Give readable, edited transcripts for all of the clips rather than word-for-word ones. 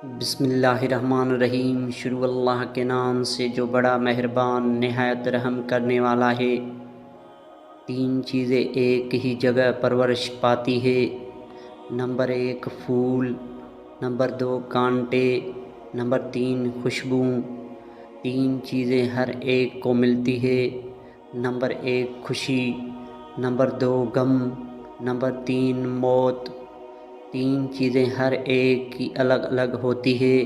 بسم اللہ الرحمن الرحیم۔ شروع اللہ کے نام سے جو بڑا مہربان نہایت رحم کرنے والا ہے۔ تین چیزیں ایک ہی جگہ پرورش پاتی ہے۔ نمبر 1 پھول، نمبر 2 کانٹے، نمبر 3 خوشبو۔ تین چیزیں ہر ایک کو ملتی ہے۔ نمبر 1 خوشی، نمبر 2 غم، نمبر 3 موت۔ تین چیزیں ہر ایک کی الگ الگ ہوتی ہے۔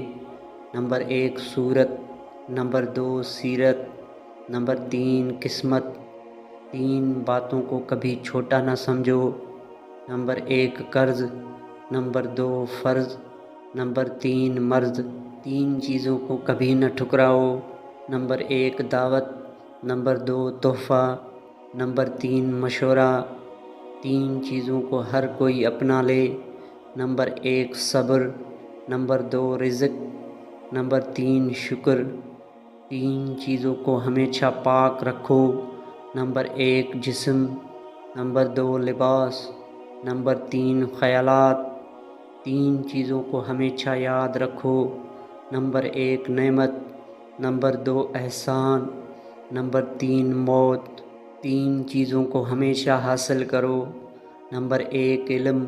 نمبر 1 صورت، نمبر 2 سیرت، نمبر 3 قسمت۔ تین باتوں کو کبھی چھوٹا نہ سمجھو۔ نمبر 1 قرض، نمبر 2 فرض، نمبر 3 مرض۔ تین چیزوں کو کبھی نہ ٹھکراؤ۔ نمبر 1 دعوت، نمبر 2 تحفہ، نمبر 3 مشورہ۔ تین چیزوں کو ہر کوئی اپنا لے۔ نمبر 1 صبر، نمبر 2 رزق، نمبر 3 شکر۔ تین چیزوں کو ہمیشہ پاک رکھو۔ نمبر 1 جسم، نمبر 2 لباس، نمبر 3 خیالات۔ تین چیزوں کو ہمیشہ یاد رکھو۔ نمبر 1 نعمت، نمبر 2 احسان، نمبر 3 موت۔ تین چیزوں کو ہمیشہ حاصل کرو۔ نمبر 1 علم،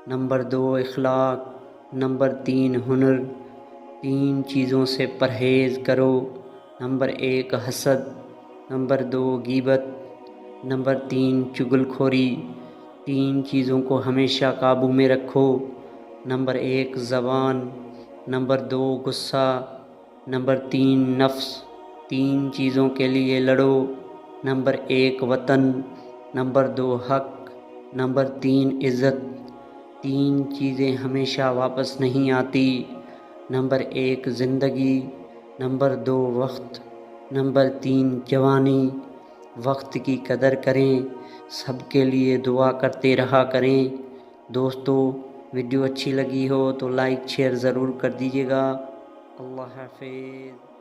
نمبر 2 اخلاق، نمبر 3 ہنر۔ تین چیزوں سے پرہیز کرو۔ نمبر 1 حسد، نمبر 2 غیبت، نمبر 3 چغل خوری۔ تین چیزوں کو ہمیشہ قابو میں رکھو۔ نمبر 1 زبان، نمبر 2 غصہ، نمبر 3 نفس۔ تین چیزوں کے لیے لڑو۔ نمبر 1 وطن، نمبر 2 حق، نمبر 3 عزت۔ تین چیزیں ہمیشہ واپس نہیں آتی۔ نمبر 1 زندگی، نمبر 2 وقت، نمبر 3 جوانی۔ وقت کی قدر کریں، سب کے لیے دعا کرتے رہا کریں۔ دوستو، ویڈیو اچھی لگی ہو تو لائک شیئر ضرور کر دیجیے گا۔ اللہ حافظ۔